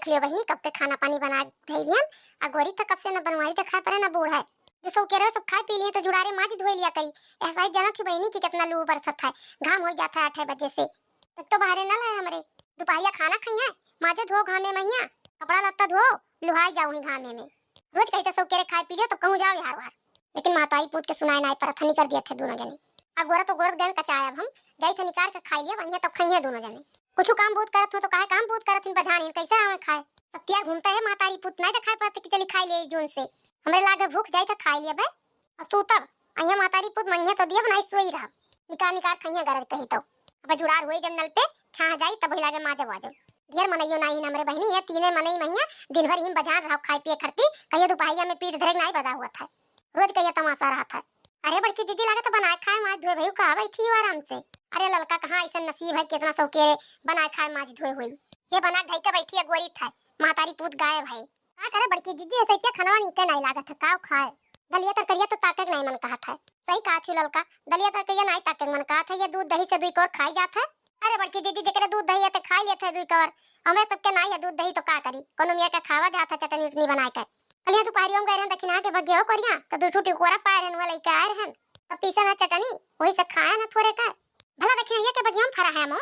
देख लियो बहनी कब के खाना पानी बना धई दियन। आ गोरी तो कब से न बनवाई देखा परे न बूढ़ा है। जो सब कह रहे सब खाए पी लिए तो जुड़ारे माज धोई लिया करी। ऐसा ही जाना थी बहनी कि कितना लू बरसत है, घाम हो जाता है 8 बजे से। एक तो बाहर नल है हमरे, दोपहरिया खाना खाई है माजे धो घामे मैया, कपड़ा लत्ता धो लुहाई जाऊं घामे में। रोज कहते सब कह खाए पी लियो तो कहूं जाओ यार वार, लेकिन माताई पूत के सुनाए ना पर थनी कर दिए थे दोनों जने। अब गोरा तो गोरत गन कचाया हम जाई थे निकाल के खाई लिया वहिया तब खाई है दोनों जने। कुछ काम बहुत करत हो तो काहे काम बहुत करत इन बजान इन कैसे हमें खाए। सत्या घूमता है मातारी पुत नहीं दिखाई पाते कि चली खाई ले जोन से। हमरे लागे भूख जाई था खाई लिया बे अस्तु तब अइया मातारी पुत मन्या तो दिया बनाई सोई रहा निकाल निकाल खाइया गरज कही तो। अब जुड़ार होई जब नल पे छा जाई तब ही लागे माजे वाजो ढेर मनइयो नहीं हमरे बहनी ये तीने मनई मैया दिन भर हिम बजान रहो खाई पिए खरती कहियो दोपहरिया में पीठ धरे नहीं बदा हुआ था। रोज कहियो तमाशा रहा था। अरे बड़की दीदी लागे तो बनाए खाए माज धोए भई कहा बैठी हो आराम से। अरे ललका कहां ऐसा नसीब है कितना सौके बनाए खाए माज धोए हुई ये बना ढई के बैठी है गोरी था मातारी पूत गायब है। का करे बड़की दीदी ऐसे क्या खाना नीके नहीं लागत है का खाए। दलिया तर करिया तो ताकत नहीं मन कहा था। सही कहा थी ललका दलिया तर करिया नहीं ताकत मन कहा था। ये दूध दही से दुई कोर खाई जात है। अरे बड़की दीदी जकरे दूध दही है तो खाई लेते है दुई कोर, हमें सबके नहीं है दूध दही तो का करी कोनो मिया का खावा जाता चटनी उटनी बनाए के। कलिया तू पारियों गए रहन दखिना के बगियो करिया तो दू छुटी कोरा पाए रहन वाला के आए रहन तब पीसा ना चटनी वही से खाया ना थोड़े का भला दखिना के बगियो फरा है मां।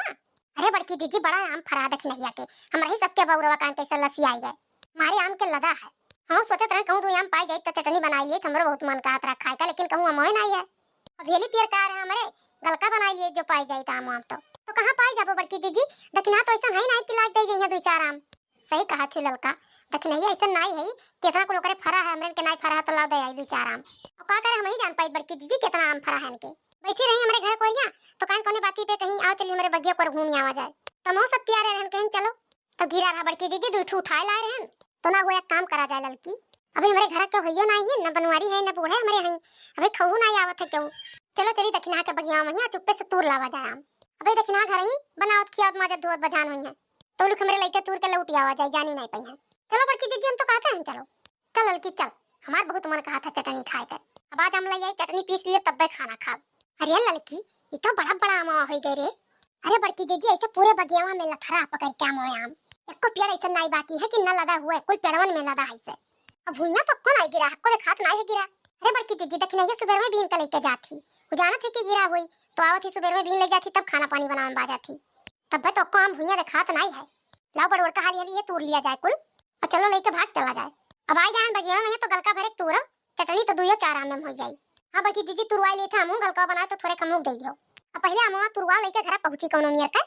अरे बड़की दीदी बड़ा आम फरा दखिना के हमरा ही सबके बौरवा कान कैसे लसी आई गए मारे आम के लदा है। हां सोचत रहे कहूं दो आम पाई जाई तो चटनी बनाई लिए हमरो बहुत मन का रहा खाए का लेकिन कहूं अमोय नहीं है। अब हेली पियर का है हमरे गलका बनाई लिए जो पाई जाई आम आम तो कहां पाई जाबो बड़की दीदी दखिना तो ऐसा है नहीं कि लाग दे जइया दो चार आम। सही कहा थी ललका दखिना ऐसा नहीं है कितना को लोकरे फरा है हमरे के नहीं फरा तो ला दे आई दो चार आम। अब का करे हम ही जान पाई बड़की दीदी कितना आम फरा है इनके। बैठी रही हमरे घर कोइया तो कान कोने बाती पे कहीं आओ चलिए मेरे बगिया पर घूम आवा जाए तमो सब प्यारे रहन कहीं चलो तो गिरा रहा बड़की दीदी दूठ उठाए लाए रहन तो ना वो एक काम करा जाए ललकी। अबे हमारे घर के होइयो नहीं है न बनवारी है न बूढ़े हमारे हैं अबे खऊ नहीं आवत है क्यों। चलो चली दखिना के बगिया मैया चुप्पे से तूर लावा जाए आम। अबे दखिना घर ही बनावत खियावत माजे धोत बजान हुई है तो लोग हमरे लइके तूर के लौटी आवा जाए जानी नहीं पई है। चलो बड़की दीदी हम तो कहते हैं चलो चल ललकी चल हमार बहुत मन कहा था चटनी खाए के। अब आज हम ले चटनी पीस लिए तब खाना खाब। अरे ललकी ये तो बड़ा बड़ा आम हो गए रे। अरे बड़की दीदी ऐसे पूरे बगियावा में लथरा पकड़ के आम एक को पेड़ ऐसा नहीं बाकी है कि न लदा हुआ है कुल पेड़वन में लदा है से। अब भुइया तो कौन आई गिरा को देखात नहीं है गिरा। अरे बड़की दीदी दखिना ये सुबह में बीन के लेके जाती वो जाना थी कि गिरा हुई तो आवत ही सुबह में बीन ले जाती तब खाना पानी बनाने बा जाती तब तो काम भुइया देखात नहीं है। लाओ बड़वर का हाली ये तूर लिया जाए कुल और चलो लेके भाग चला जाए। अब आई जान बगिया में तो गलका भरे तूर चटनी तो दुइयो चार आम में हो जाई। हां बड़की दीदी तुरवाई ले था हम गलका बनाए तो थोड़े कम दे दियो। अब पहले हम तुरवा लेके घर पहुंची कोनो मियर का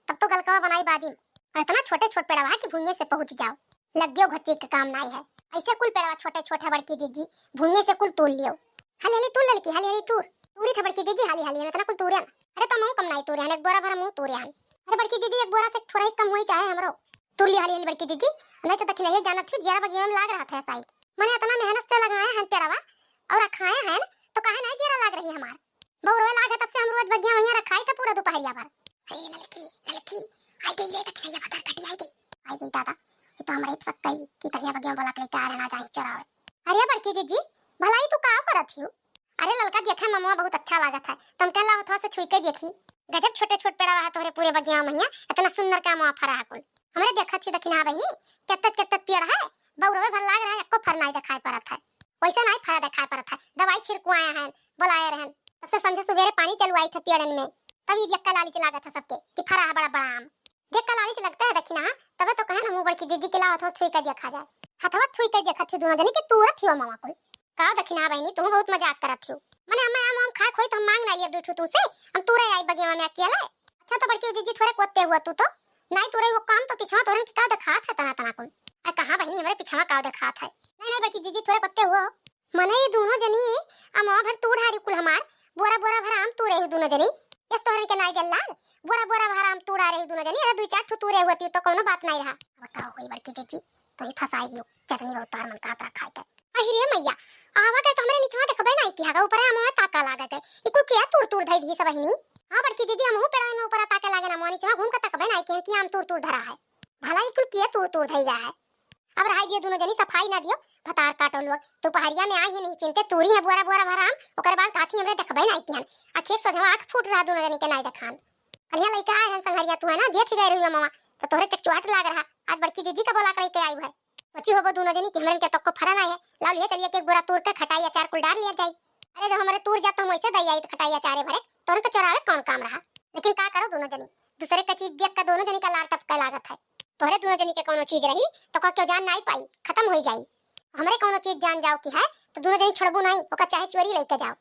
तब तो गलका बनाई बादी और इतना छोटे छोटे पेड़वा कि भुइये से पहुंच जाओ लग गयो घच्ची का काम नहीं है। ऐसे कुल पेड़वा छोटे छोटे बड़की दीदी भुइये से कुल तोड़ लियो। हाली हाली तू लड़की हाली हाली तूर तूरी था बड़की दीदी हाली हाली में इतना कुल तूरे। अरे तो मुंह कम नहीं तूरे एक बोरा भरा मुंह तूरे। अरे बड़की दीदी एक बोरा से थोड़ा ही कम होई चाहे हमरो तूर ली हाली हाली बड़की दीदी नहीं तो दखिना ये जाना थी जरा बगिया में लाग रहा था शायद मैंने इतना मेहनत से लगाया है पेड़वा और रखाया है तो काहे नहीं जरा लाग रही हमार बहु लागे तब से हम रोज बगिया वहीं रखाई था पूरा दोपहरिया भर। अरे लड़की लड़की आई गई ले दखिना ये बता कटी आई गई दादा ये तो हमारे सब कई की कहिया बगिया बोला के लेके आ रहना जाए चरावे। अरे बड़की दीदी भलाई तू का करत हियो। अरे ललका देखे मम्मा बहुत अच्छा लागत है तुम कहला होतवा से छुई के देखी गजब छोटे छोटे पेड़वा है तोरे पूरे बगिया में इतना सुंदर का मुआ फरा कुल हमरे देखत थी दखिना बहनी केतत पेड़ है बहुरवे भर लाग रहा है एको फर नहीं दिखाई पड़त है वैसे नहीं फरा दिखाई पड़त है। दवाई छिड़को आए हैं बुलाए रहन तब से संझे सवेरे पानी चलवाई थे पेड़न में तभी देख के लाली लागत है सबके कि फरा है बड़ा बड़ा आम देख के लाली लगता है दखिना तबे तो कहे ना मुंह बड़की दीदी के लावत हो छुई के देखा जाए हथवा छुई के देखत थी दोनों जनी कि तुरत थियो मामा कुल का दखिना बहनी तुम बहुत मजाक करत थियो मने हमें आम खा खोई तो हम मांग ना लिए दूठू तुमसे हम तुरे आई बगिया में अकेला। अच्छा तो बड़की दीदी थोड़े कोते हुआ तू तो नहीं तुरे वो काम तो पिछवा तोरन की का दिखात है तना तना कुल आ कहां बहनी हमारे पिछवा का दिखात है। नहीं बड़की दीदी थोड़े कोते हुआ मने ये दोनों जनी आम भर तू ढारी कुल हमार बोरा बोरा भर आम तूरे हो दोनों जनी इस तोरन के नहीं गल्ला बोरा बोरा भर आम तूड़ा रहे दोनों जनी अरे दो चार ठू तूरे होती तो कोनो बात नहीं रहा। बताओ होई बड़की दीदी तो ही फसाई दियो चटनी बहुत तार मन कात रखा है। अरे मैया आवा के तो हमरे नीचवा देखबे नहीं कि हागा ऊपर हम ताका लागत है इकुल किया तूर तूर धई दी सब बहिनी। हां बड़की दीदी हम पेड़ा में ऊपर ताके लागे ना मोनी नीचवा घूम के तकबे नहीं कि आम तूर तूर धरा है भला इकुल किया तूर तूर धई गया है। अब रहा दियो दोनों जनी सफाई ना दियो भतार काटो लोग तो पहाड़िया में आई है नहीं चिंते तूरी है बोरा बोरा भराम ओकर बाद काथी हमरे देखबे नहीं कि आंखें सोझवा आंख फूट रहा दोनों जनी के नहीं देखान। कन्या लइका है संगरिया तू है ना देख गए रही मामा तो तोरे चकचुआट लाग रहा आज बड़की जीजी का बोला कर के आई है। सोची होबो दोनों जनी कि हमरे के तक को फरन आई है। लाओ लिए चलिए के गोरा तूर के खटाई अचार कुल डाल लिया जाई। अरे जब हमारे तूर जात तो हम वैसे दई आई तो खटाई अचारे भरे तोरे तो चोरावे कौन काम रहा। लेकिन का करो दोनों जनी दूसरे का चीज देख कर दोनों जनी का लार टपका लागत है। तोहरे दोनों जनी के कोनो चीज रही तो का क्यों जान नहीं पाई खत्म हो जाई। हमरे कोनो चीज जान जाओ की है तो दोनों जनी छोड़बू नहीं ओका चाहे चोरी लेके जाओ।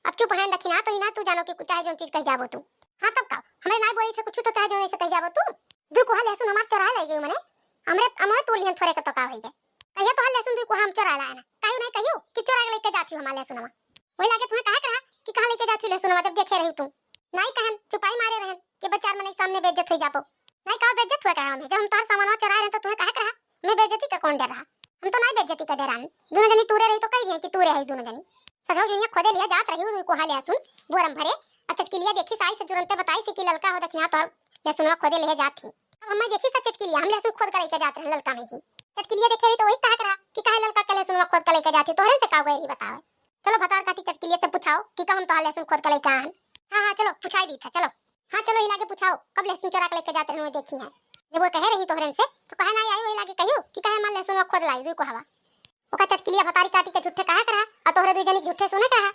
अब चुप है रखी ना तो ही ना तू जानो कि चाहे जो चीज कह जाबो तू। हां तब का हमरे नहीं बोली थे कुछ तो चाहे जो ऐसे कह जाबो तू। दू को लहसुन हमार चोरा ले गई मने हमरे तू लिहन थोड़े के तो का होई जाए। कहियो तो लहसुन दू को हम चोरा लाया ना कहियो नहीं कहियो कि चोरा के लेके जाती हो हमार लहसुन हम। वही लागे तुम्हें कहा करा कि कहां लेके जाती हो लहसुन जब देखे रही तू। नहीं कहन चुपाई मारे रहन कि बचार मने सामने बेइज्जत हो जाबो। नहीं का बेइज्जत हुआ करा हमें जब हम तार सामान चुरा रहे तो तुम्हें कहा करा मैं बेइज्जती का कौन डर रहा। हम तो नहीं बेइज्जती का डरान दोनों जनी तूरे रही तो कह दिए कि तूरे है दोनों जनी। सजो गिनिया खोदे लिया जात रही हूं को हाले सुन बोरम भरे अच्छा चटकिलिया देखी साई से तुरंत बताई सी कि ललका हो दखना तो लहसुन खोदे ले जात थी। अब हम देखी सच चटकिलिया हम लहसुन खोद कर लेके जाते हैं ललका में की चटकिलिया देखे रही तो वही कहा करा कि काहे ललका के लहसुन खोद कर लेके जाती तोहरे से का गई बतावे। चलो भतार काटी चटकिलिया से पूछाओ कि कब हम तो लहसुन खोद कर लेके आन। हां चलो पूछाई दी था चलो। हां चलो इलाके पूछाओ कब लहसुन चुरा के लेके जाते हैं देखी है। जब वो कह रही तोहरन से तो कहे ना आई वही लागे कहियो कि कहे मन लहसुन खोद लाई को हवा ओका चटकिलिया भतारी काटी के झूठे कहा करा और तोहरे दू जनी झूठे सुने कहा।